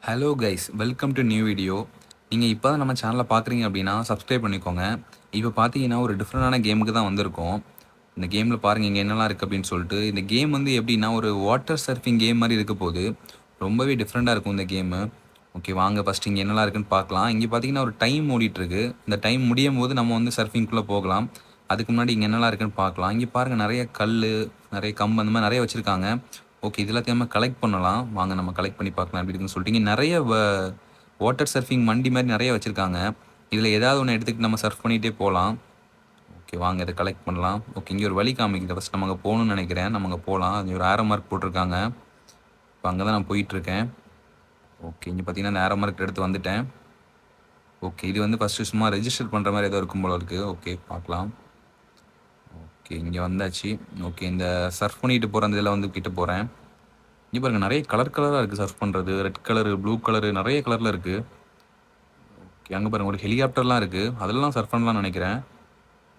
Hello guys, welcome to new video. நீங்கள் இப்போ தான் நம்ம சேனலை பார்க்குறீங்க அப்படின்னா சப்ஸ்கிரைப் பண்ணிக்கோங்க. இப்போ பார்த்தீங்கன்னா ஒரு டிஃப்ரெண்டான கேமுக்கு தான் வந்திருக்கோம். இந்த கேமில் பாருங்கள் இங்கே என்னெல்லாம் இருக்குது அப்படின்னு சொல்லிட்டு. இந்த கேம் வந்து எப்படின்னா ஒரு வாட்டர் சர்ஃபிங் கேம் மாதிரி இருக்க போது ரொம்பவே டிஃப்ரெண்ட்டாக இருக்கும் இந்த கேமு. ஓகே, வாங்க ஃபஸ்ட்டு இங்கே என்னெல்லாம் இருக்குன்னு பார்க்கலாம். இங்கே பார்த்தீங்கன்னா ஒரு டைம் ஓடிட்டுருக்கு. இந்த டைம் முடியும் போது நம்ம வந்து சர்ஃபிங்குள்ளே போகலாம். அதுக்கு முன்னாடி இங்கே என்னெல்லாம் இருக்குன்னு பார்க்கலாம். இங்கே பாருங்கள் நிறைய கல், நிறைய கம்பு அந்த மாதிரி நிறைய வச்சுருக்காங்க. ஓகே, இது எல்லாத்தையும் நம்ம கலெக்ட் பண்ணலாம். வாங்க நம்ம கலெக்ட் பண்ணி பார்க்கலாம் எப்படி இருக்குன்னு சொல்லிட்டு. இங்கே நிறைய வாட்டர் சர்ஃபிங் வண்டி மாதிரி நிறைய வச்சுருக்காங்க. இதில் ஏதாவது ஒன்று எடுத்துக்கிட்டு நம்ம சர்ஃப் பண்ணிகிட்டே போகலாம். ஓகே, வாங்க இதை கலெக்ட் பண்ணலாம். ஓகே, இங்கே ஒரு வழி காமிக்குது. ஃபஸ்ட் நம்ம அங்கே போகணும்னு நினைக்கிறேன். நம்ம அங்கே போகலாம். அது ஒரு ஆரோ மார்க் போட்டிருக்காங்க. இப்போ அங்கே தான் நான் போயிட்டுருக்கேன். ஓகே, இங்கே பார்த்தீங்கன்னா அந்த ஆரோ மார்க் எடுத்து வந்துட்டேன். ஓகே, இது வந்து ஃபஸ்ட்டு சும்மா ரெஜிஸ்டர் பண்ணுற மாதிரி ஏதோ இருக்கும் போல இருக்குது. ஓகே, பார்க்கலாம். ஓகே, இங்கே வந்தாச்சு. ஓகே, இந்த சர்ஃப் பண்ணிட்டு போகிற அந்த இதில் வந்து கிட்ட போகிறேன். இங்கே பாருங்கள் நிறைய கலர் கலராக இருக்குது சர்ஃப் பண்ணுறது. ரெட் கலரு, ப்ளூ கலரு, நிறைய கலரில் இருக்குது. ஓகே, அங்கே பாருங்கள் ஒரு ஹெலிகாப்டர்லாம் இருக்குது. அதெல்லாம் சர்ஃப் பண்ணலாம்னு நினைக்கிறேன்.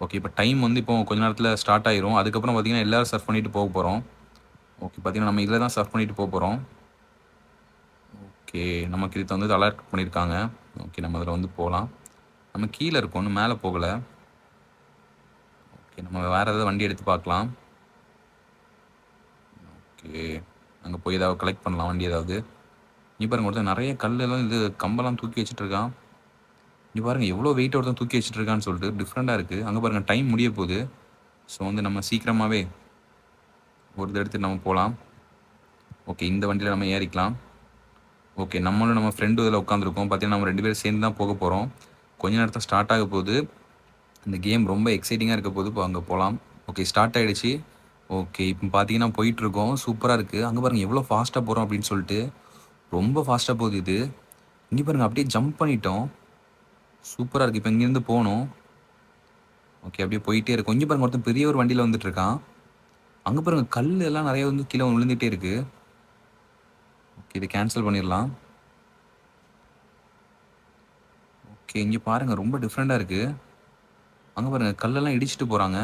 ஓகே, இப்போ டைம் வந்து இப்போ கொஞ்ச நேரத்தில் ஸ்டார்ட் ஆயிரும். அதுக்கப்புறம் பார்த்தீங்கன்னா எல்லோரும் சர்ஃப் பண்ணிட்டு போக போகிறோம். ஓகே, பார்த்தீங்கன்னா நம்ம இதில் தான் சர்ஃப் பண்ணிட்டு போக போகிறோம். ஓகே, நமக்கு இது வந்து அலர்ட் பண்ணியிருக்காங்க. ஓகே, நம்ம அதில் வந்து போகலாம். நம்ம கீழே இருக்கோம், ஒன்றும் மேலே போகலை. ஓகே, நம்ம வேறு ஏதாவது வண்டி எடுத்து பார்க்கலாம். ஓகே, அங்கே போய் ஏதாவது கலெக்ட் பண்ணலாம் வண்டி ஏதாவது. இங்கே பாருங்கள் ஒருத்தர் நிறைய கல்லெல்லாம் இது கம்பெல்லாம் தூக்கி வச்சுட்டு இருக்கான். இங்கே பாருங்கள் எவ்வளோ வெயிட் ஒருத்தன் தூக்கி வச்சுட்டு இருக்கான்னு சொல்லிட்டு டிஃப்ரெண்ட்டாக இருக்குது. அங்கே பாருங்கள் டைம் முடிய போகுது. ஸோ வந்து நம்ம சீக்கிரமாகவே ஒரு இதை எடுத்து நம்ம போகலாம். ஓகே, இந்த வண்டியில் நம்ம ஏறிக்கலாம். ஓகே, நம்மளும் நம்ம ஃப்ரெண்டு இதில் உட்காந்துருக்கோம். பார்த்தீங்கன்னா நம்ம 2 பேரும் சேர்ந்து தான் போக போகிறோம். கொஞ்ச நேரத்தில் ஸ்டார்ட் ஆக போகுது. இந்த கேம் ரொம்ப எக்ஸைட்டிங்காக இருக்க போது. இப்போ அங்கே போகலாம். ஓகே, ஸ்டார்ட் ஆகிடுச்சு. ஓகே, இப்போ பார்த்தீங்கன்னா போயிட்டுருக்கோம். சூப்பராக இருக்குது. அங்கே பாருங்கள் எவ்வளோ ஃபாஸ்ட்டாக போகிறோம் அப்படின்னு சொல்லிட்டு. ரொம்ப ஃபாஸ்ட்டாக போகுது இது. இங்கே பாருங்கள் அப்படியே ஜம்ப் பண்ணிட்டோம். சூப்பராக இருக்குது. இப்போ இங்கேருந்து போகணும். ஓகே, அப்படியே போயிட்டே இருக்கும். இங்கே பாருங்கள் ஒருத்தன் பெரிய ஒரு வண்டியில் வந்துட்டுருக்கான். அங்கே பாருங்கள் கல் எல்லாம் நிறைய வந்து கீழே விழுந்துகிட்டே இருக்குது. ஓகே, இது கேன்சல் பண்ணிடலாம். ஓகே, இங்கே பாருங்கள் ரொம்ப டிஃப்ரெண்ட்டாக இருக்குது. அங்கே பாருங்கள் கல்லெல்லாம் இடிச்சிட்டு போகிறாங்க.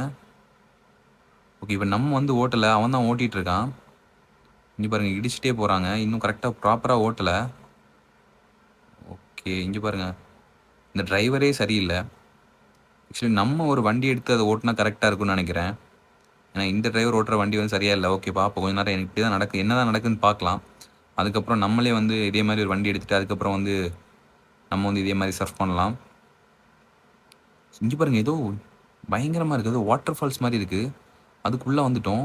ஓகே, இப்போ நம்ம வந்து ஓட்டலை, அவன் தான் ஓட்டிகிட்டு இருக்கான். இங்கே பாருங்கள் இடிச்சிட்டே போகிறாங்க. இன்னும் கரெக்டாக ப்ராப்பராக ஓட்டலை. ஓகே, இங்கே பாருங்கள் இந்த டிரைவரே சரியில்லை. ஆக்சுவலி நம்ம ஒரு வண்டி எடுத்து அதை ஓட்டினா கரெக்டாக இருக்கும்னு நினைக்கிறேன். ஏன்னா இந்த டிரைவர் ஓட்டுற வண்டி வந்து சரியாக இல்லை. ஓகே, பார்ப்போம் கொஞ்சம் நேரம் எனக்கு இப்படி தான் நடக்குது, என்ன தான் நடக்குதுன்னு பார்க்கலாம். அதுக்கப்புறம் நம்மளே வந்து இதே மாதிரி ஒரு வண்டி எடுத்துகிட்டு அதுக்கப்புறம் வந்து நம்ம வந்து இதே மாதிரி சர்ஃப் பண்ணலாம். இங்கே பாருங்கள் ஏதோ பயங்கரமாக இருக்குது. ஏதோ வாட்டர் ஃபால்ஸ் மாதிரி இருக்குது. அதுக்குள்ளே வந்துட்டோம்.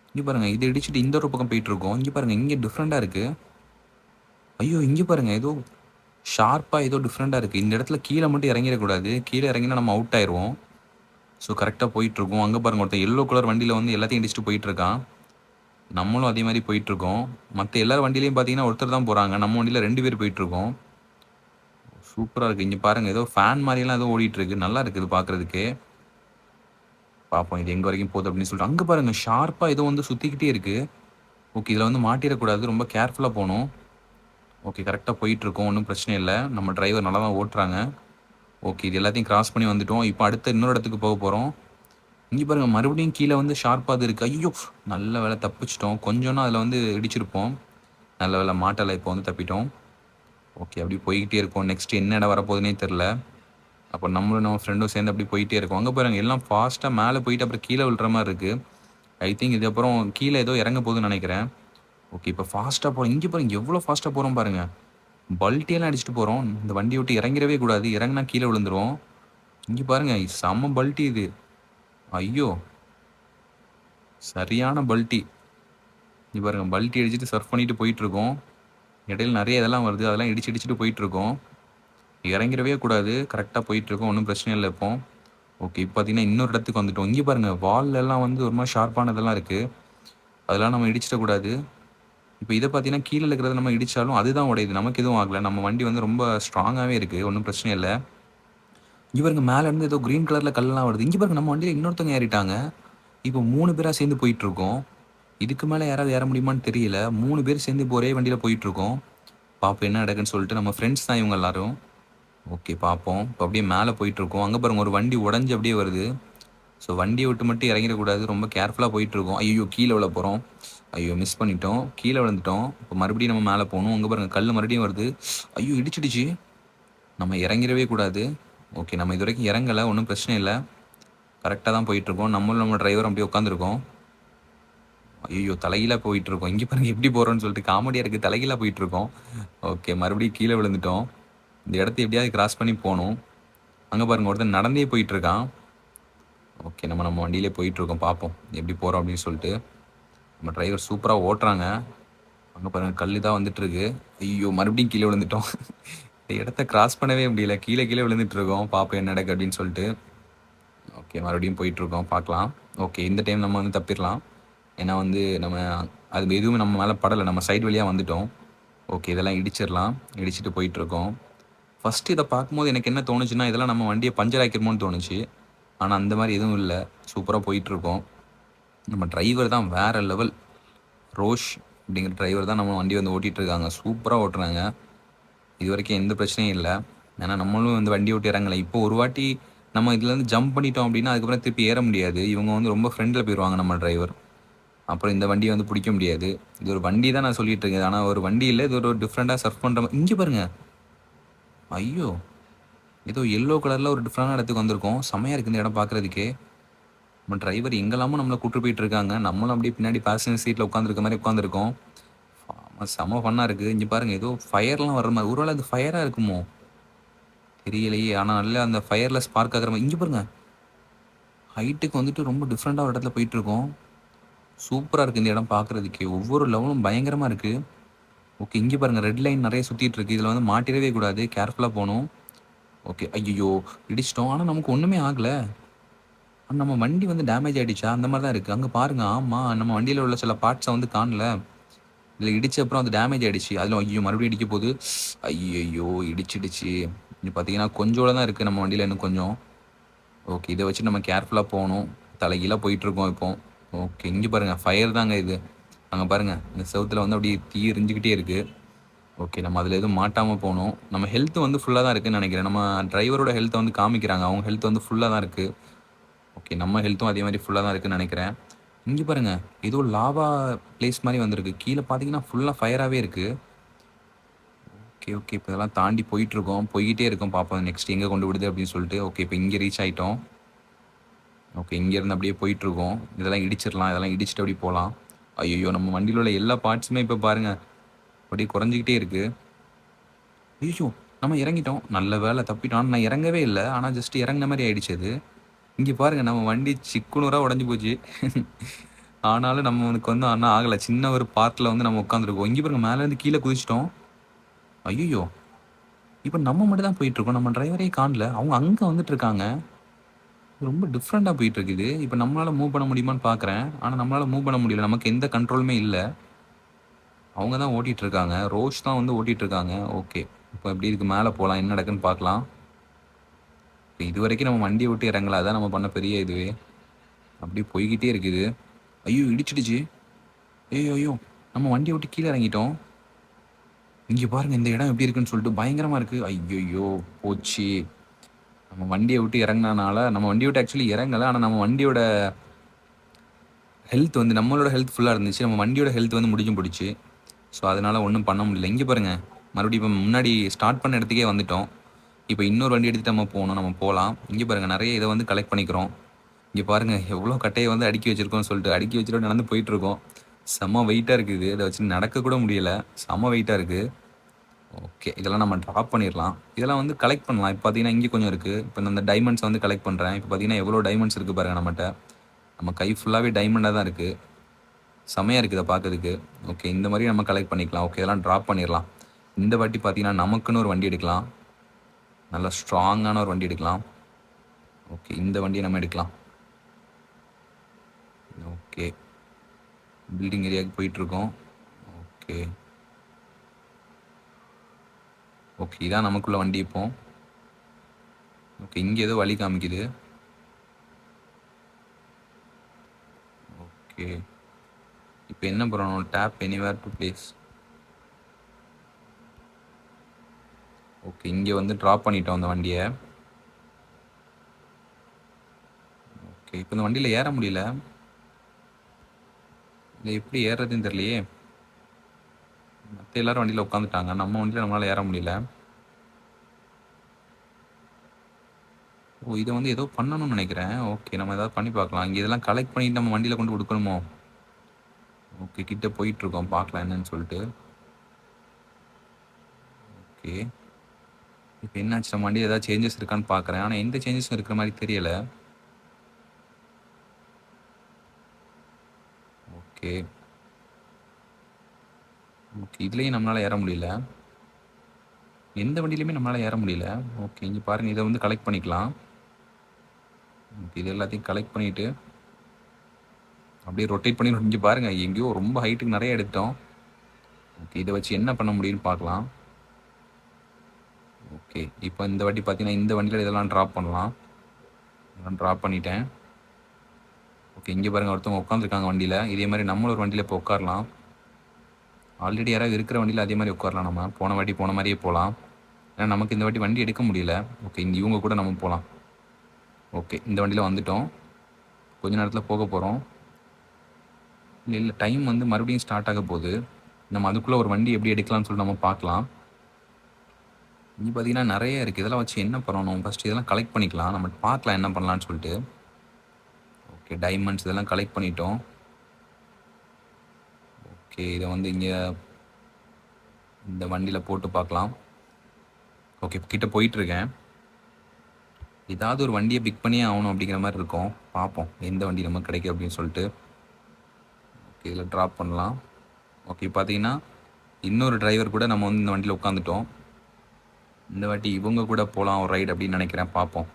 இங்கே பாருங்கள் இதை இடிச்சுட்டு இந்த ஒரு பக்கம் போயிட்டுருக்கோம். இங்கே பாருங்கள் இங்கே டிஃப்ரெண்ட்டாக இருக்குது. ஐயோ, இங்கே பாருங்கள் ஏதோ ஷார்ப்பாக ஏதோ டிஃப்ரெண்ட்டாக இருக்குது. இந்த இடத்துல கீழே மட்டும் இறங்கிடக்கூடாது. கீழே இறங்கினா நம்ம அவுட் ஆயிடுவோம். ஸோ கரெக்டாக போயிட்டுருக்கோம். அங்கே பாருங்கள் ஒருத்தன் எல்லோ கலர் வண்டியில் வந்து எல்லாத்தையும் இடிச்சுட்டு போயிட்டுருக்கான். நம்மளும் அதே மாதிரி போயிட்டுருக்கோம். மற்ற எல்லா வண்டியிலையும் பார்த்தீங்கன்னா ஒருத்தர் தான் போகிறாங்க. நம்ம வண்டியில் 2 பேர் போயிட்டுருக்கோம். சூப்பராக இருக்குது. இங்கே பாருங்கள் ஏதோ ஃபேன் மாதிரியெல்லாம் ஏதோ ஓடிட்டுருக்கு. நல்லா இருக்குது பார்க்குறதுக்கே. பார்ப்போம் இது எங்கே வரைக்கும் போகுது அப்படின்னு சொல்லிட்டு. அங்கே பாருங்கள் ஷார்ப்பாக ஏதோ வந்து சுற்றிக்கிட்டே இருக்குது. ஓகே, இதில் வந்து மாட்டிடக்கூடாது. ரொம்ப கேர்ஃபுல்லாக போகணும். ஓகே, கரெக்டாக போயிட்டுருக்கோம். ஒன்றும் பிரச்சனை இல்லை. நம்ம டிரைவர் நல்லா தான் ஓட்டுறாங்க. ஓகே, இது எல்லாத்தையும் கிராஸ் பண்ணி வந்துட்டோம். இப்போ அடுத்த இன்னொரு இடத்துக்கு போக போகிறோம். இங்கே பாருங்கள் மறுபடியும் கீழே வந்து ஷார்ப்பாக இருக்குது. ஐயோ, நல்ல வேலை தப்பிச்சிட்டோம். கொஞ்சம்னா அதில் வந்து இடிச்சிருப்போம். நல்ல வேலை மாட்டலை. இப்போ வந்து தப்பிட்டோம். ஓகே, அப்படி போய்கிட்டே இருக்கோம். நெக்ஸ்ட் என்ன இடம் வரப்போகுதுன்னே தெரில. அப்போ நம்மளும் நம்ம ஃப்ரெண்டும் சேர்ந்து அப்படி போயிட்டே இருக்கோம். அங்கே பாருங்கள் எல்லாம் ஃபாஸ்ட்டாக மேலே போயிட்டு அப்புறம் கீழே விழுற மாதிரி இருக்குது. ஐ திங்க் இது அப்புறம் கீழே ஏதோ இறங்க போகுதுன்னு நினைக்கிறேன். ஓகே, இப்போ ஃபாஸ்ட்டாக போகிறோம். இங்கே பாருங்கள் எவ்வளோ ஃபாஸ்ட்டாக போகிறோம் பாருங்கள். பல்ட்டியெல்லாம் அடிச்சுட்டு போகிறோம். இந்த வண்டியை விட்டு இறங்கிடவே கூடாது. இறங்கினா கீழே விழுந்துருவோம். இங்கே பாருங்கள் செம்ம பல்ட்டி இது. ஐயோ, சரியான பல்ட்டி. இங்கே பாருங்கள் பல்ட்டி அடிச்சுட்டு சர்ஃப் பண்ணிட்டு போயிட்டுருக்கோம். இடையில நிறைய இதெல்லாம் வருது. அதெல்லாம் இடிச்சுட்டு போயிட்டுருக்கோம். இறங்கிடவே கூடாது. கரெக்டாக போயிட்டுருக்கோம். ஒன்றும் பிரச்சனை இல்லை இப்போ. ஓகே, இப்போ பார்த்தீங்கன்னா இன்னொரு இடத்துக்கு வந்துட்டோம். இங்கே பாருங்கள் வால்லெல்லாம் வந்து ஒரு மாதிரி ஷார்ப்பானதெல்லாம் இருக்குது. அதெல்லாம் நம்ம இடிச்சிடக்கூடாது. இப்போ இதை பார்த்தீங்கன்னா கீழே இருக்கிறத நம்ம இடித்தாலும் அதுதான் உடையுது. நமக்கு எதுவும் ஆகலை. நம்ம வண்டி வந்து ரொம்ப ஸ்ட்ராங்காகவே இருக்குது. ஒன்றும் பிரச்சனை இல்லை. இங்கே பாருங்க மேலேருந்து ஏதோ க்ரீன் கலரில் கல்லெலாம் வருது. இங்கே பாருங்க நம்ம வண்டியில் இன்னொருத்தவங்க ஏறிட்டாங்க. இப்போ 3 பேராக சேர்ந்து போயிட்டுருக்கோம். இதுக்கு மேலே யாராவது ஏற முடியுமான்னு தெரியல. 3 பேர் சேர்ந்து இப்போ ஒரே வண்டியில் போயிட்டுருக்கோம். பார்ப்போம் என்ன நடக்குன்னு சொல்லிட்டு. நம்ம ஃப்ரெண்ட்ஸ் தான் இவங்க எல்லாரும். ஓகே, பார்ப்போம். இப்போ அப்படியே மேலே போயிட்டுருக்கோம். அங்கே பாருங்கள் ஒரு வண்டி உடஞ்சி அப்படியே வருது. ஸோ வண்டியை விட்டு மட்டும் இறங்கிடக்கூடாது. ரொம்ப கேர்ஃபுல்லாக போயிட்டுருக்கோம். ஐயோ, கீழே விழ போகிறோம். ஐயோ மிஸ் பண்ணிட்டோம், கீழே விழுந்துட்டோம். இப்போ மறுபடியும் நம்ம மேலே போகணும். அங்கே பாருங்கள் கல் மறுபடியும் வருது. ஐயோ இடிச்சிடுச்சு. நம்ம இறங்கிடவே கூடாது. ஓகே நம்ம இது வரைக்கும் இறங்கலை, ஒன்றும் பிரச்சனை இல்லை, கரெக்டாக தான் போயிட்டுருக்கோம். நம்மளும் நம்ம டிரைவர் அப்படியே உட்காந்துருக்கோம். ஐயோ தலைகீழாக போயிட்டுருக்கோம். இங்கே பாருங்கள் எப்படி போகிறோன்னு சொல்லிட்டு காமெடியாக இருக்குது. தலைகீழாக போயிட்டுருக்கோம். ஓகே மறுபடியும் கீழே விழுந்துட்டோம். இந்த இடத்த எப்படியாவது கிராஸ் பண்ணி போகணும். அங்கே பாருங்கள் ஒருத்தன் நடந்தே போயிட்டுருக்கான். ஓகே நம்ம வண்டியிலே போயிட்டுருக்கோம், பார்ப்போம் எப்படி போகிறோம் அப்படின்னு சொல்லிட்டு. நம்ம டிரைவர் சூப்பராக ஓட்டுறாங்க. அங்கே பாருங்கள் கல் தான் வந்துட்டுருக்கு. ஐயோ மறுபடியும் கீழே விழுந்துட்டோம். இந்த இடத்த கிராஸ் பண்ணவே முடியல, கீழே கீழே விழுந்துட்டுருக்கோம். பார்ப்போம் என்ன நடக்கு அப்படின்னு சொல்லிட்டு. ஓகே மறுபடியும் போயிட்டுருக்கோம், பார்க்கலாம். ஓகே இந்த டைம் நம்ம வந்து தப்பிடலாம். ஏன்னா வந்து நம்ம அது எதுவுமே நம்ம மேலே படலை, நம்ம சைடு வழியாக வந்துட்டோம். ஓகே இதெல்லாம் இடிச்சிடலாம், இடிச்சிட்டு போயிட்டுருக்கோம். ஃபஸ்ட்டு இதை பார்க்கும்போது எனக்கு என்ன தோணுச்சுன்னா, இதெல்லாம் நம்ம வண்டியை பஞ்சர் ஆக்கிருமோன்னு தோணுச்சு. ஆனால் அந்த மாதிரி எதுவும் இல்லை, சூப்பராக போயிட்டுருக்கோம். நம்ம டிரைவர் தான் வேறு லெவல். ரோஷ் அப்படிங்கிற டிரைவர் தான் நம்ம வண்டி வந்து ஓட்டிகிட்ருக்காங்க, சூப்பராக ஓட்டுறாங்க. இது வரைக்கும் எந்த பிரச்சனையும் இல்லை. ஏன்னா நம்மளும் வந்து வண்டி ஓட்டி இறங்கலை. இப்போ ஒரு வாட்டி நம்ம இதுலேருந்து ஜம்ப் பண்ணிட்டோம் அப்படின்னா அதுக்கப்புறம் திருப்பி ஏற முடியாது. இவங்க வந்து ரொம்ப ஃப்ரெண்டில் போயிடுவாங்க நம்ம டிரைவர். அப்புறம் இந்த வண்டியை வந்து பிடிக்க முடியாது. இது ஒரு வண்டி தான் நான் சொல்லிட்டு இருக்கேன், ஆனால் ஒரு வண்டி இல்லை, இது ஒரு டிஃப்ரெண்ட்டாக சர்ஃப் பண்ணுற மாதிரி. இங்கே பாருங்க, ஐயோ ஏதோ எல்லோ கலரில் ஒரு டிஃப்ரெண்டான இடத்துக்கு வந்திருக்கோம். செமையாக இருக்குது இந்த இடம் பார்க்குறதுக்கே. நம்ம டிரைவர் எங்கெல்லாமோ நம்மளை கூப்பிட்டு போயிட்டு இருக்காங்க, நம்மளும் அப்படியே பின்னாடி பேசஞ்சர் சீட்டில் உட்காந்துருக்க மாதிரி உட்காந்துருக்கோம். செம ஃபன்னாக இருக்குது. இங்கே பாருங்கள் ஏதோ ஃபயர்லாம் வர்ற மாதிரி, ஒருவேளை அது ஃபயராக இருக்குமோ தெரியலையே. ஆனால் நல்லா அந்த ஃபயரில் ஸ்பார்க் ஆகிற மாதிரி. இங்கே பாருங்கள் ஹைட்டுக்கு வந்துட்டு ரொம்ப டிஃப்ரெண்ட்டாக ஒரு இடத்துல போயிட்டுருக்கோம். சூப்பராக இருக்குது இந்த இடம் பார்க்குறதுக்கே, ஒவ்வொரு லெவலும் பயங்கரமாக இருக்குது. ஓகே இங்கே பாருங்கள் ரெட் லைன் நிறைய சுற்றிட்டு இருக்குது. இதில் வந்து மாட்டிடவே கூடாது, கேர்ஃபுல்லாக போகணும். ஓகே ஐயோ இடிச்சிட்டோம், ஆனால் நமக்கு ஒன்றுமே ஆகலை. நம்ம வண்டி வந்து டேமேஜ் ஆகிடுச்சா அந்த மாதிரி தான் இருக்குது. அங்கே பாருங்கள், ஆமாம் நம்ம வண்டியில் உள்ள சில பார்ட்ஸை வந்து காணல. இதில் இடித்த அப்புறம் அது டேமேஜ் ஆகிடுச்சு. அதில் ஐயோ மறுபடியும் இடிக்க போகுது. ஐயோ இடிச்சிடுச்சு. இங்கே பார்த்தீங்கன்னா கொஞ்சோட தான் இருக்குது நம்ம வண்டியில், இன்னும் கொஞ்சம். ஓகே இதை வச்சு நம்ம கேர்ஃபுல்லாக போகணும். தலைகீழாக போயிட்டுருக்கோம் இப்போ. ஓகே இங்கே பாருங்கள் ஃபயர் தாங்க இது. அங்கே பாருங்கள் இந்த செவுத்தில் வந்து அப்படியே தீ எரிஞ்சுக்கிட்டே இருக்குது. ஓகே நம்ம அதில் எதுவும் மாட்டாமல் போகணும். நம்ம ஹெல்த்து வந்து ஃபுல்லாக தான் இருக்குதுன்னு நினைக்கிறேன். நம்ம டிரைவரோட ஹெல்த்தை வந்து காமிக்கிறாங்க, அவங்க ஹெல்த் வந்து ஃபுல்லாக தான் இருக்குது. ஓகே நம்ம ஹெல்த்தும் அதே மாதிரி ஃபுல்லாக தான் இருக்குதுன்னு நினைக்கிறேன். இங்கே பாருங்கள் ஏதோ லாவா பிளேஸ் மாதிரி வந்திருக்கு. கீழே பார்த்தீங்கன்னா ஃபுல்லாக ஃபயராகவே இருக்குது. ஓகே ஓகே இப்போ இதெல்லாம் தாண்டி போயிட்டுருக்கோம், போய்கிட்டே இருக்கோம், பார்ப்போம் நெக்ஸ்ட் எங்கே கொண்டு விடுது அப்படின்னு சொல்லிட்டு. ஓகே இப்போ இங்கே ரீச் ஆகிட்டோம். ஓகே இங்கேருந்து அப்படியே போயிட்டுருக்கோம். இதெல்லாம் இடிச்சிடலாம், இதெல்லாம் இடிச்சிட்டு அப்படி போகலாம். ஐயோ நம்ம வண்டியில் உள்ள எல்லா பார்ட்ஸுமே இப்போ பாருங்கள் அப்படியே குறைஞ்சிக்கிட்டே இருக்குது. ஐயோ நம்ம இறங்கிட்டோம், நல்ல வேலை தப்பிட்டோம். நான் இறங்கவே இல்லை, ஆனால் ஜஸ்ட் இறங்கின மாதிரி ஆயிடுச்சு அது. இங்கே பாருங்கள் நம்ம வண்டி சிக்குனூராக உடஞ்சி போச்சு. ஆனாலும் நம்மளுக்கு வந்து ஆனால் ஆகலை, சின்ன ஒரு பார்ட்டில் வந்து நம்ம உட்காந்துருக்கோம். இங்கே பாருங்கள் மேலேருந்து கீழே குதிச்சிட்டோம். ஐயோ இப்போ நம்ம மட்டும் தான் போயிட்டுருக்கோம், நம்ம டிரைவரே காணல. அவங்க அங்கே வந்துட்டு இருக்காங்க. ரொம்ப டிஃப்ரெண்ட்டாக போயிட்டு இருக்குது. இப்போ நம்மளால் மூவ் பண்ண முடியுமான்னு பார்க்குறேன், ஆனால் நம்மளால் மூவ் பண்ண முடியல, நமக்கு எந்த கண்ட்ரோலுமே இல்லை. அவங்க தான் ஓட்டிகிட்ருக்காங்க, ரோஷ் தான் வந்து ஓட்டிகிட்ருக்காங்க. ஓகே இப்போ எப்படி இதுக்கு மேலே போகலாம், என்ன நடக்குன்னு பார்க்கலாம். இப்போ இது வரைக்கும் நம்ம வண்டியை விட்டு இறங்கல, அதான் நம்ம பண்ண பெரிய இதுவே. அப்படியே போய்கிட்டே இருக்குது. ஐயோ இடிச்சிடுச்சு. ஐயோ நம்ம வண்டியை விட்டு கீழே இறங்கிட்டோம். இங்கே பாருங்கள் இந்த இடம் எப்படி இருக்குன்னு சொல்லிட்டு பயங்கரமாக இருக்குது. ஐயோ போச்சு. நம்ம வண்டியை விட்டு இறங்கினால, நம்ம வண்டியை விட்டு ஆக்சுவலி இறங்கலை, ஆனால் நம்ம வண்டியோட ஹெல்த் வந்து நம்மளோட ஹெல்த் ஃபுல்லாக இருந்துச்சு, நம்ம வண்டியோட ஹெல்த் வந்து முடிஞ்சும் போயிடுச்சு. ஸோ அதனால் ஒன்றும் பண்ண முடியல. இங்கே பாருங்கள் மறுபடியும் இப்போ முன்னாடி ஸ்டார்ட் பண்ண இடத்துக்கே வந்துட்டோம். இப்போ இன்னொரு வண்டி எடுத்துகிட்டு நம்ம போகணும், நம்ம போகலாம். இங்கே பாருங்கள் நிறைய இதை வந்து கலெக்ட் பண்ணிக்கிறோம். இங்கே பாருங்கள் எவ்வளோ கட்டையை வந்து அடுக்கி வச்சுருக்கோம்னு சொல்லிட்டு, அடுக்கி வச்சுட்டு நடந்து போயிட்டுருக்கோம். செம்ம வெயிட்டாக இருக்குது, இதை வச்சு நடக்கக்கூட முடியலை, செம்ம வெயிட்டாக இருக்குது. ஓகே இதெல்லாம் நம்ம ட்ராப் பண்ணிடலாம். இதெல்லாம் வந்து கலெக்ட் பண்ணலாம். இப்போ பார்த்தீங்கன்னா இங்கே கொஞ்சம் இருக்குது. இப்போ இந்த டைமண்ட்ஸ் வந்து கலெக்ட் பண்ணுறேன். இப்போ பார்த்தீங்கன்னா எவ்வளோ டைமண்ட்ஸ் இருக்குது பாருங்கள் நம்மகிட்ட. நம்ம கை ஃபுல்லாகவே டைமண்டாக தான் இருக்குது, செமையாக இருக்குது இதை பார்க்கறதுக்கு. ஓகே இந்த மாதிரி நம்ம கலெக்ட் பண்ணிக்கலாம். ஓகே இதெல்லாம் ட்ராப் பண்ணிடலாம். இந்த வாட்டி பார்த்தீங்கன்னா நமக்குன்னு ஒரு வண்டி எடுக்கலாம், நல்லா ஸ்ட்ராங்கான ஒரு வண்டி எடுக்கலாம். ஓகே இந்த வண்டியை நம்ம எடுக்கலாம். ஓகே பில்டிங் ஏரியாவுக்கு போயிட்டுருக்கோம். ஓகே ஓகே இதான் நமக்குள்ள வண்டி இப்போ. ஓகே இங்கே ஏதோ வழி காமிக்குது. ஓகே இப்போ என்ன பண்ணணும், tap anywhere to place. Okay இங்கே வந்து ட்ராப் பண்ணிட்டோம் அந்த வண்டியை. ஓகே இப்போ இந்த வண்டியில் ஏற முடியல. இல்லை எப்படி ஏறுறதுன்னு தெரியலையே. மற்ற எல்லாரும் வண்டியில் உட்காந்துட்டாங்க, நம்ம வண்டியில் நம்மளால் ஏற முடியல. ஓ, இதை வந்து ஏதோ பண்ணணும்னு நினைக்கிறேன். ஓகே, நம்ம ஏதாவது பண்ணி பார்க்கலாம். இங்கே இதெல்லாம் கலெக்ட் பண்ணிட்டு நம்ம வண்டியில் கொண்டு கொடுக்கணுமோ? ஓகே, கிட்ட போயிட்டுருக்கோம், பார்க்கலாம் என்னன்னு சொல்லிட்டு. ஓகே, இப்போ என்னாச்சு, நம்ம வண்டி ஏதாவது சேஞ்சஸ் இருக்கான்னு பார்க்குறேன். ஆனால் எந்த சேஞ்சஸும் இருக்கிற மாதிரி தெரியலை. ஓகே ஓகே, இதுலேயும் நம்மளால் ஏற முடியல. எந்த வண்டியிலையுமே நம்மளால் ஏற முடியல. ஓகே, இங்கே பாருங்கள், இதை வந்து கலெக்ட் பண்ணிக்கலாம். ஓகே, இது எல்லாத்தையும் கலெக்ட் பண்ணிவிட்டு அப்படியே ரொட்டேட் பண்ணி இங்கே பாருங்கள், எங்கேயோ ரொம்ப ஹைட்டுக்கு நிறைய எடுத்தோம். ஓகே, இதை வச்சு என்ன பண்ண முடியும்னு பார்க்கலாம். ஓகே, இப்போ இந்த வாட்டி பார்த்தீங்கன்னா இந்த வண்டியில் இதெல்லாம் ட்ராப் பண்ணலாம். இதெல்லாம் ட்ராப் பண்ணிட்டேன். ஓகே, இங்கே பாருங்கள், ஒருத்தவங்க உட்காந்துருக்காங்க வண்டியில். இதே மாதிரி நம்மளும் ஒரு வண்டியில் இப்போ உட்காரலாம். ஆல்ரெடி யாராவது இருக்கிற வண்டியில் அதே மாதிரி உட்காரலாம். நம்ம போன வாட்டி போன மாதிரியே போகலாம். ஏன்னா நமக்கு இந்த வாட்டி வண்டி எடுக்க முடியல. ஓகே, இந்த இவங்க கூட நம்ம போகலாம். ஓகே, இந்த வண்டியில் வந்துட்டோம். கொஞ்ச நேரத்தில் போக போகிறோம். இல்லை டைம் வந்து மறுபடியும் ஸ்டார்ட் ஆக போகுது. நம்ம அதுக்குள்ளே ஒரு வண்டி எப்படி எடுக்கலாம்னு சொல்லிட்டு நம்ம பார்க்கலாம். இங்கே பார்த்தீங்கன்னா நிறைய இருக்குது. இதெல்லாம் வச்சு என்ன பண்ணணும்? ஃபஸ்ட்டு இதெல்லாம் கலெக்ட் பண்ணிக்கலாம். நம்ம பார்க்கலாம் என்ன பண்ணலான்னு சொல்லிட்டு. ஓகே, டைமண்ட்ஸ் இதெல்லாம் கலெக்ட் பண்ணிட்டோம். ஓகே, இதை வந்து இங்கே இந்த வண்டியில் போட்டு பார்க்கலாம். ஓகே, கிட்ட போயிட்டுருக்கேன். ஏதாவது ஒரு வண்டியை பிக் பண்ணியே ஆகணும் அப்படிங்கிற மாதிரி இருக்கும். பார்ப்போம் எந்த வண்டி நமக்கு கிடைக்கும் அப்படின்னு சொல்லிட்டு. ஓகே, இதில் ட்ராப் பண்ணலாம். ஓகே, பார்த்தீங்கன்னா இன்னொரு டிரைவர் கூட நம்ம வந்து இந்த வண்டியில் உட்காந்துட்டோம். இந்த வாட்டி இவங்க கூட போகலாம் ஒரு ரைடு அப்படின்னு நினைக்கிறேன். பார்ப்போம்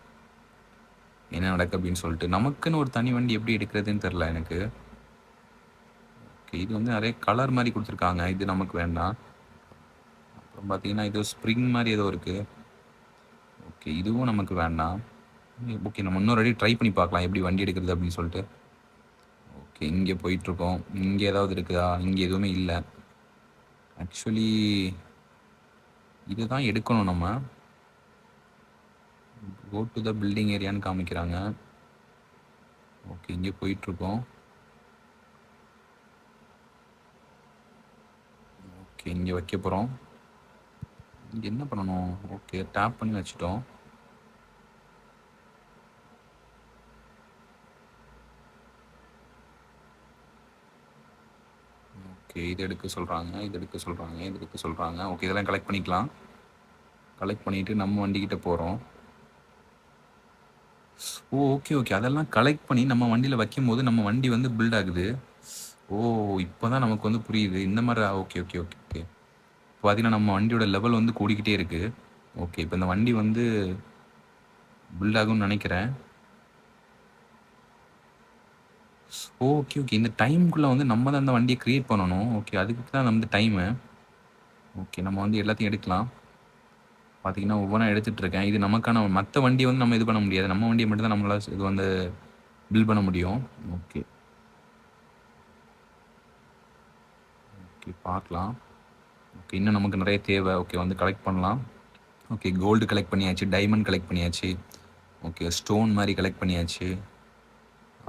என்ன நடக்கு அப்படின்னு சொல்லிட்டு. நமக்குன்னு ஒரு தனி வண்டி எப்படி எடுக்கிறதுன்னு தெரில எனக்கு. ஓகே, இது வந்து நிறைய கலர் மாதிரி கொடுத்துருக்காங்க. இது நமக்கு வேண்டாம். அப்புறம் பார்த்தீங்கன்னா இது ஸ்ப்ரிங் மாதிரி ஏதோ இருக்குது. ஓகே, இதுவும் நமக்கு வேண்டாம். ஓகே, நம்ம இன்னொரு வாட்டி ட்ரை பண்ணி பார்க்கலாம் எப்படி வண்டி எடுக்கிறது அப்படின்னு சொல்லிட்டு. ஓகே, இங்கே போயிட்டுருக்கோம். இங்கே ஏதாவது இருக்குதா? இங்கே எதுவுமே இல்லை. ஆக்சுவலி இதுதான் எடுக்கணும். நம்ம கோ டு த பில்டிங் ஏரியான்னு காமிக்கிறாங்க. ஓகே, இங்கே போயிட்டுருக்கோம். ஓகே, இங்கே வைக்க போகிறோம். இங்கே என்ன பண்ணணும்? ஓகே, டேப் பண்ணி வச்சுட்டோம். ஓகே, இது எடுக்க சொல்கிறாங்க, இது எடுக்க சொல்கிறாங்க, இது எடுக்க சொல்கிறாங்க. ஓகே, இதெல்லாம் கலெக்ட் பண்ணிக்கலாம். கலெக்ட் பண்ணிவிட்டு நம்ம வண்டிக்கிட்ட போகிறோம். ஓ, ஓகே ஓகே, அதெல்லாம் கலெக்ட் பண்ணி நம்ம வண்டியில் வைக்கும் போது நம்ம வண்டி வந்து பில்ட் ஆகுது. ஓ, இப்போ தான் நமக்கு வந்து புரியுது இந்த மாதிரி. ஓகே ஓகே ஓகே ஓகே, இப்போ பார்த்தீங்கன்னா நம்ம வண்டியோட லெவல் வந்து கூடிக்கிட்டே இருக்குது. ஓகே, இப்போ இந்த வண்டி வந்து பில்ட் ஆகும்னு நினைக்கிறேன். ஓகே ஓகே, இந்த டைமுக்குள்ளே வந்து நம்ம தான் அந்த வண்டியை க்ரியேட் பண்ணணும். ஓகே, அதுக்கு தான் நம்ம டைமு. ஓகே, நம்ம வந்து எல்லாத்தையும் எடுக்கலாம். பார்த்தீங்கன்னா ஒவ்வொன்றா எடுத்துகிட்டு இருக்கேன். இது நமக்கான மற்ற வண்டியை வந்து நம்ம இது பண்ண முடியாது. நம்ம வண்டியை மட்டும் தான் நம்மளால் இது வந்து பில்ட் பண்ண முடியும். ஓகே ஓகே, பார்க்கலாம். ஓகே, இன்னும் நமக்கு நிறைய தேவை. ஓகே, வந்து கலெக்ட் பண்ணலாம். ஓகே, கோல்டு கலெக்ட் பண்ணியாச்சு, டைமண்ட் கலெக்ட் பண்ணியாச்சு. ஓகே, ஸ்டோன் மாதிரி கலெக்ட் பண்ணியாச்சு.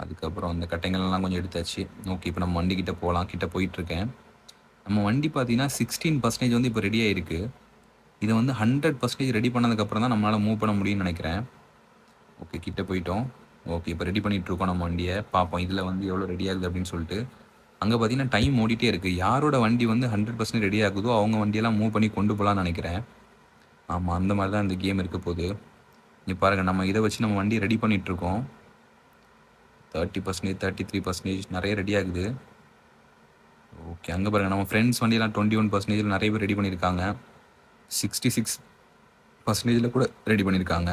அதுக்கப்புறம் அந்த கட்டைங்கள்லாம் கொஞ்சம் எடுத்தாச்சு. ஓகே, இப்போ நம்ம வண்டிக்கிட்ட போகலாம். கிட்ட போயிட்டுருக்கேன். நம்ம வண்டி பார்த்தீங்கன்னா 16% வந்து இப்போ ரெடி ஆகிருக்கு. இதை வந்து 100% ரெடி பண்ணதுக்கப்புறம் தான் நம்மளால் மூவ் பண்ண முடியும்னு நினைக்கிறேன். ஓகே, கிட்ட போயிட்டோம். ஓகே, இப்போ ரெடி பண்ணிகிட்ருக்கோம் நம்ம வண்டியை. பார்ப்போம் இதில் வந்து எவ்வளோ ரெடி ஆகுது அப்படின்னு சொல்லிட்டு. அங்கே பார்த்தீங்கன்னா டைம் ஓடிட்டே இருக்குது. யாரோட வண்டி வந்து 100% ரெடி ஆகுதோ அவங்க வண்டியெல்லாம் மூவ் பண்ணி கொண்டு போகலான்னு நினைக்கிறேன். ஆமாம், அந்த மாதிரி தான் இந்த கேம் இருக்க போகுது. இங்கே பாருங்கள், நம்ம இதை வச்சு நம்ம வண்டி ரெடி பண்ணிகிட்ருக்கோம். 30%, 33% நிறைய ரெடி ஆகுது. ஓகே, அங்கே பாருங்கள், நம்ம ஃப்ரெண்ட்ஸ் வண்டியெல்லாம் 21% நிறைய பேர் ரெடி பண்ணியிருக்காங்க. 66% கூட ரெடி பண்ணியிருக்காங்க.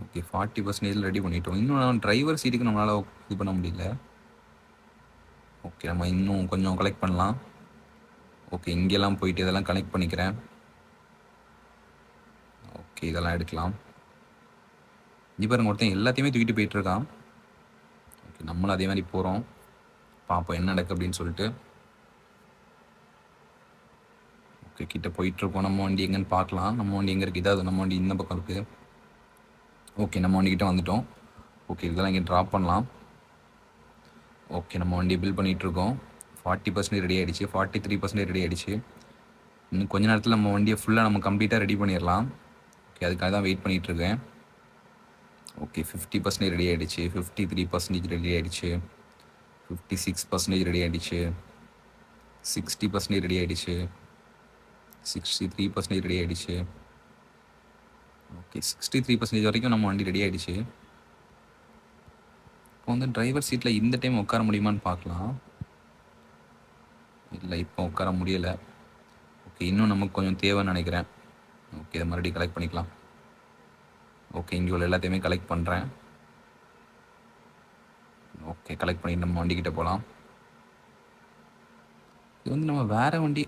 ஓகே, 40% ரெடி பண்ணிட்டோம். இன்னும் டிரைவர் சீட்டுக்கு நம்மளால் இது பண்ண முடியல. ஓகே, நம்ம இன்னும் கொஞ்சம் கலெக்ட் பண்ணலாம். ஓகே, இங்கெல்லாம் போயிட்டு இதெல்லாம் கனெக்ட் பண்ணிக்கிறேன். ஓகே, இதெல்லாம் எடுக்கலாம். இங்கே பாருங்க, ஒருத்தன் எல்லாத்தையுமே தூக்கிட்டு போயிட்டுருக்கான். ஓகே, நம்மளும் அதே மாதிரி போகிறோம். பார்ப்போம் என்ன நடக்கு அப்படின்னு சொல்லிட்டு. ஓகே, கிட்ட போயிட்டுருக்கோம். நம்ம வண்டி எங்கேன்னு பார்க்கலாம். நம்ம வண்டி எங்கே இருக்குது? இதாவது நம்ம வண்டி இந்த பக்கம் இருக்குது. ஓகே, நம்ம வண்டிக்கிட்ட வந்துட்டோம். ஓகே, இதெல்லாம் இங்கே ட்ராப் பண்ணலாம். ஓகே, நம்ம வண்டியை பில் பண்ணிகிட்ருக்கோம். 40% ரெடி ஆகிடுச்சு, 43% ரெடி ஆகிடுச்சு. இன்னும் கொஞ்ச நேரத்தில் நம்ம வண்டியை ஃபுல்லாக நம்ம கம்ப்ளீட்டாக ரெடி பண்ணிடலாம். ஓகே, அதுக்காக தான் வெயிட் பண்ணிகிட்ருக்கேன். ஓகே, 50% ரெடி ஆகிடுச்சு, 53% ரெடி ஆகிடுச்சு, 56% ரெடி ஆகிடுச்சு, 60% ரெடி ஆகிடுச்சு, 63% ரெடி ஆகிடுச்சு. ஓகே, 63% வரைக்கும் நம்ம வண்டி ரெடி ஆகிடுச்சு. இப்போ வந்து டிரைவர் சீட்டில் இந்த டைம் உட்கார முடியுமான்னு பார்க்கலாம். இல்லை, இப்போ உட்கார முடியலை. ஓகே, இன்னும் நமக்கு கொஞ்சம் தேவைன்னு நினைக்கிறேன். ஓகே, இதை மறுபடியும் கலெக்ட் பண்ணிக்கலாம். ஓகே, இங்கே உள்ள எல்லாத்தையுமே கலெக்ட் பண்ணுறேன். ஓகே, கலெக்ட் பண்ணி நம்ம வண்டிக்கிட்ட போகலாம். இது வந்து நம்ம வேறு வண்டி.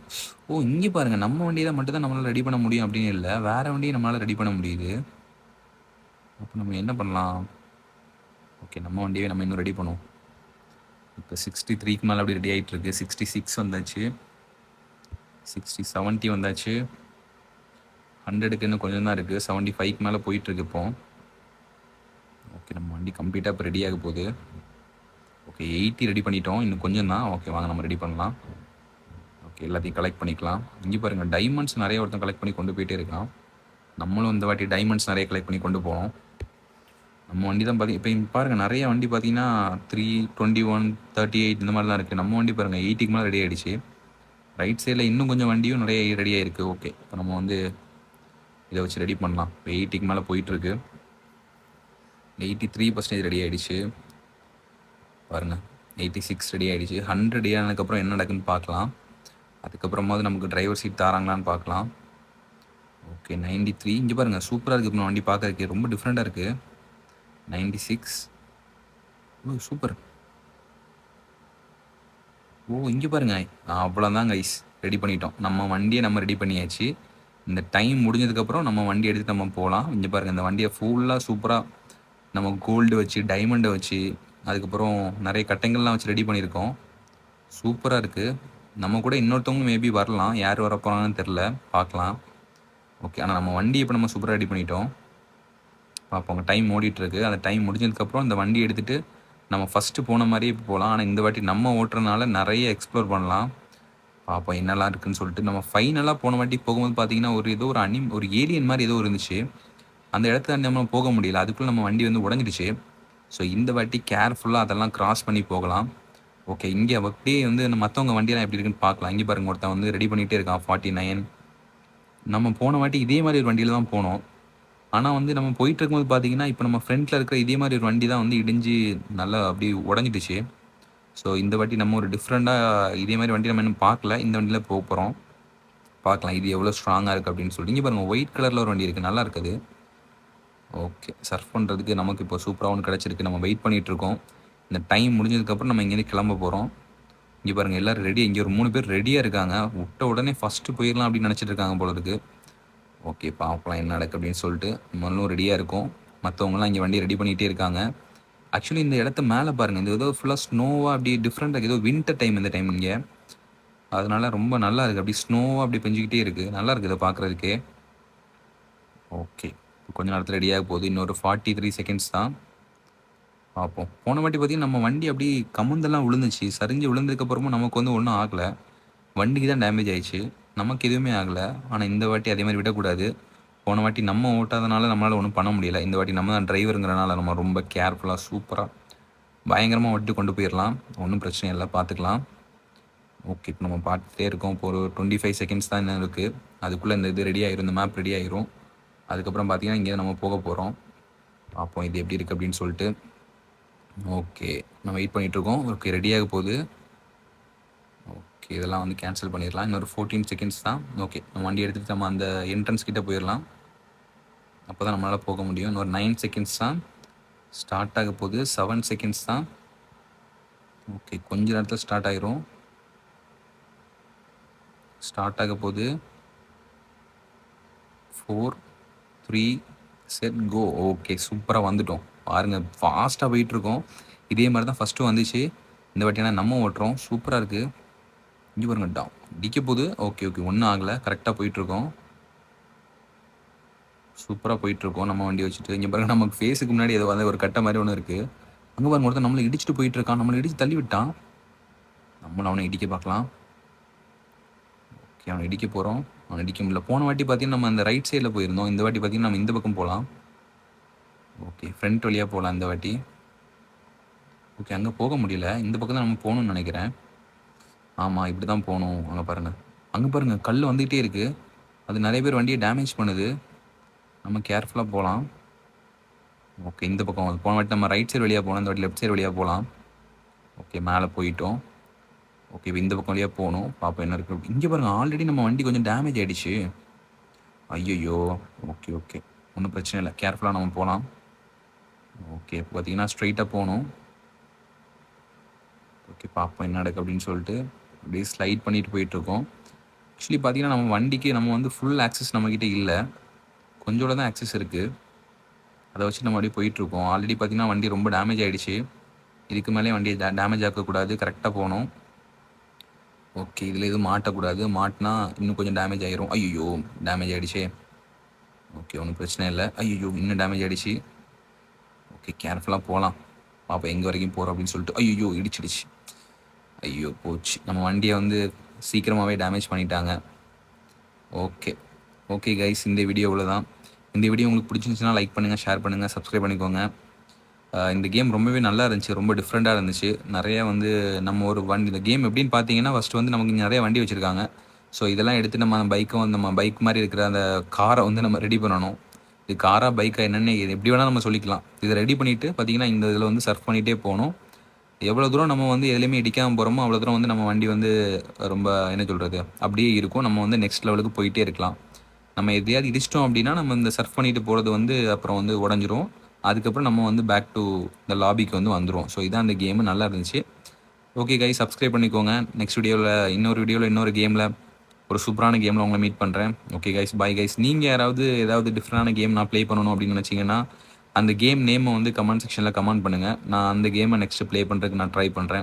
இங்கே பாருங்கள், நம்ம வண்டியை மட்டும் தான் நம்மளால் ரெடி பண்ண முடியும் அப்படின்னு இல்லை, வேறு வண்டியை நம்மளால் ரெடி பண்ண முடியுது. அப்போ நம்ம என்ன பண்ணலாம்? ஓகே, நம்ம வண்டியை நம்ம இன்னும் ரெடி பண்ணுவோம். இப்போ 63க்கு மேலே அப்படி ரெடி ஆகிட்டு இருக்கு. 66 வந்தாச்சு, 70 வந்தாச்சு, 100க்கு இன்னும் கொஞ்சம் தான் இருக்குது, 75க்கு மேலே போயிட்டுருக்கு இப்போ. ஓகே, நம்ம வண்டி கம்ப்ளீட்டாக இப்போ ரெடி ஆக போகுது. ஓகே, 80 ரெடி பண்ணிட்டோம், இன்னும் கொஞ்சம் தான். ஓகே, வாங்க நம்ம ரெடி பண்ணலாம். ஓகே, எல்லாத்தையும் கலெக்ட் பண்ணிக்கலாம். இங்கே பாருங்கள், டைமண்ட்ஸ் நிறைய ஒருத்தன் கலெக்ட் பண்ணி கொண்டு போயிட்டே இருக்கான். நம்மளும் இந்த வாட்டி டைமண்ட்ஸ் நிறைய கலெக்ட் பண்ணி கொண்டு போவோம். நம்ம வண்டி தான் இப்போ பாருங்கள், நிறைய வண்டி பார்த்தீங்கன்னா 321, 38 இந்த மாதிரி தான் இருக்குது. நம்ம வண்டி பாருங்கள் 80க்கு மேலே ரெடி ஆகிடுச்சு. ரைட் சைடில் இன்னும் கொஞ்சம் வண்டியும் நிறைய ரெடி ஆகிருக்கு. ஓகே, இப்போ நம்ம வந்து இதை வச்சு ரெடி பண்ணலாம். இப்போ 80க்கு மேலே போயிட்டுருக்கு. 83% ரெடி ஆகிடுச்சு பாருங்கள். 86 ரெடி ஆகிடுச்சு. 100 ரெடி ஆனதுக்கப்புறம் என்ன நடக்குன்னு பார்க்கலாம். அதுக்கப்புறமாவது நமக்கு டிரைவர் சீட் தராங்களான்னு பார்க்கலாம். ஓகே, 93 இங்கே பாருங்கள், சூப்பராக இருக்குது. இப்போ வண்டி பார்க்கறதுக்கு ரொம்ப டிஃப்ரெண்ட்டாக இருக்குது. 96 சூப்பர். இங்கே பாருங்க, அவ்வளோதான் கைஸ், ரெடி பண்ணிட்டோம். நம்ம வண்டியை நம்ம ரெடி பண்ணியாச்சு. இந்த டைம் முடிஞ்சதுக்கப்புறம் நம்ம வண்டி எடுத்துகிட்டு நம்ம போகலாம். இங்கே பாருங்கள், இந்த வண்டியை ஃபுல்லாக சூப்பராக நம்ம கோல்டு வச்சு, டைமண்டை வச்சு, அதுக்கப்புறம் நிறைய கட்டைங்கள்லாம் வச்சு ரெடி பண்ணியிருக்கோம். சூப்பராக இருக்குது. நம்ம கூட இன்னொருத்தவங்க மேபி வரலாம், யார் வர போகிறாங்கன்னு தெரில, பார்க்கலாம். ஓகே, ஆனால் நம்ம வண்டி இப்போ நம்ம சூப்பராக ரெடி பண்ணிட்டோம். பார்ப்போங்க, டைம் ஓடிட்டுருக்கு. அந்த டைம் முடிஞ்சதுக்கப்புறம் இந்த வண்டி எடுத்துகிட்டு நம்ம ஃபஸ்ட்டு போன மாதிரியே இப்போ போகலாம். ஆனால் இந்த வாட்டி நம்ம ஓட்டுறதுனால நிறைய எக்ஸ்ப்ளோர் பண்ணலாம். பார்ப்போம் என்னெல்லாம் இருக்குதுன்னு சொல்லிட்டு. நம்ம ஃபைனலாக போன வாட்டி போகும்போது பார்த்தீங்கன்னா ஏதோ ஒரு ஏலியன் மாதிரி ஏதோ இருந்துச்சு. அந்த இடத்துல நம்ம போக முடியல, அதுக்குள்ளே நம்ம வண்டி வந்து உடஞ்சிடுச்சு. ஸோ இந்த வாட்டி கேர்ஃபுல்லாக அதெல்லாம் கிராஸ் பண்ணி போகலாம். ஓகே, இங்கே அப்படியே வந்து மற்றவங்க வண்டியெல்லாம் எப்படி இருக்குன்னு பார்க்கலாம். இங்கே பாருங்கள், ஒருத்தன் வந்து ரெடி பண்ணிகிட்டே இருக்கான் 49. நம்ம போன வாட்டி இதே மாதிரி ஒரு வண்டியில் தான் போனோம். ஆனால் வந்து நம்ம போயிட்டு இருக்கும்போது பார்த்தீங்கன்னா, இப்போ நம்ம ஃப்ரண்ட்டில் இருக்கிற இதே மாதிரி ஒரு வண்டி தான் வந்து இடிஞ்சு நல்லா அப்படி உடஞ்சிடுச்சு. ஸோ இந்த வாட்டி நம்ம ஒரு டிஃப்ரெண்ட்டாக இதே மாதிரி வண்டி நம்ம இன்னும் பார்க்கல. இந்த வண்டியில் போக போகிறோம், பார்க்கலாம் இது எவ்வளோ ஸ்ட்ராங்காக இருக்குது அப்படின்னு சொல்லிட்டு. இங்கே பாருங்கள், ஒயிட் கலரில் ஒரு வண்டி இருக்குது, நல்லா இருக்குது. ஓகே, சர்ஃப் பண்ணுறதுக்கு நமக்கு இப்போ சூப்பராக ஒன்று கிடச்சிருக்கு. நம்ம வெயிட் பண்ணிகிட்ருக்கோம். இந்த டைம் முடிஞ்சதுக்கப்புறம் நம்ம இங்கேருந்து கிளம்ப போகிறோம். இங்கே பாருங்கள், எல்லோரும் ரெடி. இங்கே ஒரு 3 பேர் ரெடியாக இருக்காங்க. விட்ட உடனே ஃபஸ்ட்டு போயிடலாம் அப்படின்னு நினச்சிட்டு இருக்காங்க போல இருக்குது. ஓகே, பார்க்கலாம் என்ன நடக்கு அப்படின்னு சொல்லிட்டு. நம்மளும் ரெடியாக இருக்கும். மற்றவங்களாம் இங்கே வண்டி ரெடி பண்ணிகிட்டே இருக்காங்க. ஆக்சுவலி இந்த இடத்த மேலே பாருங்கள், இந்த ஏதோ ஃபுல்லாக ஸ்னோவாக அப்படி டிஃப்ரெண்ட்டாக ஏதோ வின்டர் டைம் இந்த டைம் இங்கே. அதனால ரொம்ப நல்லா இருக்குது, அப்படி ஸ்னோவாக அப்படி பெஞ்சிக்கிட்டே இருக்குது, நல்லா இருக்குது இதை பார்க்குறதுக்கே. ஓகே, கொஞ்ச நேரத்தில் ரெடியாக போகுது. இன்னொரு 43 செகண்ட்ஸ் தான், பார்ப்போம். போன வாட்டி பார்த்திங்கன்னா நம்ம வண்டி அப்படி கமுந்தெல்லாம் விழுந்துச்சு. சரிஞ்சு விழுந்ததுக்கப்புறமும் நமக்கு வந்து ஒன்றும் ஆகலை, வண்டிக்கு தான் டேமேஜ் ஆயிடுச்சு, நமக்கு எதுவுமே ஆகலை. ஆனால் இந்த வாட்டி அதே மாதிரி விடக்கூடாது. போன வாட்டி நம்ம ஓட்டாதனால நம்மளால் ஒன்றும் பண்ண முடியலை. இந்த வாட்டி நம்ம தான் டிரைவருங்கிறனால நம்ம ரொம்ப கேர்ஃபுல்லாக சூப்பராக பயங்கரமாக ஓட்டி கொண்டு போயிடலாம். ஒன்றும் பிரச்சனை இல்லை, பார்த்துக்கலாம். ஓகே, இப்போ நம்ம பார்த்துட்டே இருக்கோம். இப்போ ஒரு 25 செகண்ட்ஸ் தான் என்ன இருக்குது. அதுக்குள்ளே இந்த இது ரெடி ஆகிரும், இந்த மேப் ரெடி ஆகிரும். அதுக்கப்புறம் பார்த்திங்கன்னா இங்கே நம்ம போக போகிறோம். பார்ப்போம் இது எப்படி இருக்குது அப்படின்னு சொல்லிட்டு. ஓகே, நம்ம வெயிட் பண்ணிகிட்ருக்கோம். ஓகே, ரெடியாக போகுது. ஓகே, இதெல்லாம் வந்து கேன்சல் பண்ணிடலாம். இன்னொரு 14 செகண்ட்ஸ் தான். ஓகே, நம்ம வண்டி எடுத்துகிட்டு நம்ம அந்த என்ட்ரன்ஸ் கிட்டே போயிடலாம். அப்போ தான் நம்மளால் போக முடியும். இன்னொரு 9 செகண்ட்ஸ் தான். ஸ்டார்ட் ஆக போகுது. 7 செகண்ட்ஸ் தான். ஓகே, கொஞ்ச நேரத்தில் ஸ்டார்ட் ஆகிரும். ஸ்டார்ட் ஆக போகுது. 4, 3, செட் கோ. ஓகே, சூப்பராக வந்துட்டோம். பாருங்கள், ஃபாஸ்ட்டாக போயிட்டுருக்கோம். இதே மாதிரி தான் ஃபஸ்ட்டு வந்துச்சு. இந்த வாட்டினா நம்ம ஓட்டுறோம், சூப்பராக இருக்குது. இங்கே பாருங்க, டவுன் டிக்க போகுது. ஓகே ஓகே, ஒன்றும் ஆகலை, கரெக்டாக போயிட்டுருக்கோம், சூப்பராக போயிட்டுருக்கோம் நம்ம வண்டி வச்சுட்டு. இங்கே பாருங்கள், நமக்கு ஃபேஸுக்கு முன்னாடி ஏதோ வந்து ஒரு கட்டை மாதிரி ஒன்று இருக்குது. அங்கே பாருங்க ஒருத்தன் நம்மளை இடிச்சுட்டு போயிட்டு இருக்கான், நம்மளை இடிச்சு தள்ளி விட்டான். நம்மளும் அவனை இடிக்க பார்க்கலாம். ஓகே, அவனை இடிக்க போகிறோம். அவனை இடிக்க முடியல. போன வாட்டி பார்த்தீங்கன்னா நம்ம அந்த ரைட் சைடில் போயிருந்தோம். இந்த வாட்டி பார்த்தீங்கன்னா நம்ம இந்த பக்கம் போகலாம். ஓகே, ஃப்ரண்ட் வழியாக போகலாம் இந்த வாட்டி. ஓகே, அங்கே போக முடியல. இந்த பக்கம் தான் நம்ம போகணும்னு நினைக்கிறேன். ஆமாம், இப்படி தான் போகணும். அங்கே பாருங்கள், அங்கே பாருங்கள் கல் வந்துக்கிட்டே இருக்குது. அது நிறைய பேர் வண்டியை டேமேஜ் பண்ணுது. நம்ம கேர்ஃபுல்லாக போகலாம். ஓகே, இந்த பக்கம் போன வாட்டி நம்ம ரைட் சைடு வழியாக போகலாம், இந்த வாட்டி லெஃப்ட் சைடு வழியாக போகலாம். ஓகே, மேலே போயிட்டோம். ஓகே, இப்போ இந்த பக்கம் வழியாக போகணும். பார்ப்போம் என்ன இருக்குது. இங்கே பாருங்கள், ஆல்ரெடி நம்ம வண்டி கொஞ்சம் டேமேஜ் ஆகிடுச்சு. ஐயோ. ஓகே ஓகே, ஒன்றும் பிரச்சனை இல்லை, கேர்ஃபுல்லாக நம்ம போகலாம். ஓகே, இப்போ பார்த்தீங்கன்னா ஸ்ட்ரைட்டாக போகணும். ஓகே, பார்ப்போம் என்ன நடக்கு அப்படின்னு சொல்லிட்டு அப்படியே ஸ்லைட் பண்ணிட்டு போயிட்டுருக்கோம். ஆக்சுவலி பார்த்தீங்கன்னா நம்ம வண்டிக்கு நம்ம வந்து ஃபுல் ஆக்சஸ் நம்மக்கிட்ட இல்லை, கொஞ்சோட தான் ஆக்சஸ் இருக்குது. அதை வச்சு நம்ம அப்படியே போயிட்டுருக்கோம். ஆல்ரெடி பார்த்தீங்கன்னா வண்டி ரொம்ப டேமேஜ் ஆகிடுச்சு. இதுக்கு மேலே வண்டியை டேமேஜ் ஆக்கக்கூடாது, கரெக்டாக போகணும். ஓகே, இதில் எதுவும் மாட்டக்கூடாது, மாட்டினா இன்னும் கொஞ்சம் டேமேஜ் ஆகிரும். ஐயோ, டேமேஜ் ஆகிடுச்சே. ஓகே, ஒன்றும் பிரச்சனை இல்லை. ஐயோ, இன்னும் டேமேஜ் ஆகிடுச்சு. ஓகே, கேர்ஃபுல்லாக போகலாம். பார்ப்போம் எங்கே வரைக்கும் போகிறோம் அப்படின்னு சொல்லிட்டு. ஐயோ, இடிச்சிடுச்சு. ஐயோ, போச்சு. நம்ம வண்டியை வந்து சீக்கிரமாகவே டேமேஜ் பண்ணிட்டாங்க. ஓகே ஓகே கைஸ், இந்த வீடியோவில் தான். இந்த வீடியோ உங்களுக்கு பிடிச்சிருந்துச்சுன்னா லைக் பண்ணுங்கள், ஷேர் பண்ணுங்கள், சப்ஸ்கிரைப் பண்ணிக்கோங்க. இந்த கேம் ரொம்பவே நல்லா இருந்துச்சு, ரொம்ப டிஃப்ரெண்ட்டாக இருந்துச்சு. நிறைய வந்து நம்ம ஒரு வண்டி, இந்த கேம் எப்படின்னு பார்த்தீங்கன்னா ஃபஸ்ட்டு வந்து நமக்கு நிறைய வண்டி வச்சுருக்காங்க. ஸோ இதெல்லாம் எடுத்து நம்ம பைக்கும், நம்ம பைக் மாதிரி இருக்கிற அந்த காரை வந்து நம்ம ரெடி பண்ணணும். இது காரா பைக்கா என்னென்னு எப்படி வேணால் நம்ம சொல்லிக்கலாம். இதை ரெடி பண்ணிவிட்டு பார்த்தீங்கன்னா இந்த இதில் வந்து சர்ஃப் பண்ணிகிட்டே போகணும். எவ்வளோ தூரம் நம்ம வந்து எதுலேயுமே இடிக்காமல் போகிறோமோ அவ்வளோ தூரம் வந்து நம்ம வண்டி வந்து ரொம்ப என்ன சொல்கிறது அப்படியே இருக்கும். நம்ம வந்து நெக்ஸ்ட் லெவலுக்கு போயிட்டே இருக்கலாம். நம்ம எதையாவது இடிச்சிட்டோம் அப்படின்னா நம்ம இந்த சர்ஃப் பண்ணிட்டு போகிறது வந்து அப்புறம் வந்து உடஞ்சிரும். அதுக்கப்புறம் நம்ம வந்து பேக் டு இந்த லாபிக்கு வந்து வந்துடும். ஸோ இதான் அந்த கேமு, நல்லா இருந்துச்சு. ஓகே கைஸ், சப்ஸ்கிரைப் பண்ணிக்கோங்க. நெக்ஸ்ட் வீடியோவில் இன்னொரு கேமில் ஒரு சூப்பரான கேமில் உங்களை மீட் பண்ணுறேன். Okay guys, bye guys. நீங்கள் ஏதாவது டிஃப்ரெண்டான கேம் நான் ப்ளே பண்ணணும் அப்படின்னு நினச்சிங்கன்னா அந்த கேம் நேமை வந்து கமெண்ட் செக்ஷனில் கமெண்ட் பண்ணுங்கள். நான் அந்த கேமை நெக்ஸ்ட்டு ப்ளே பண்ணுறதுக்கு நான் ட்ரை பண்ணுறேன்.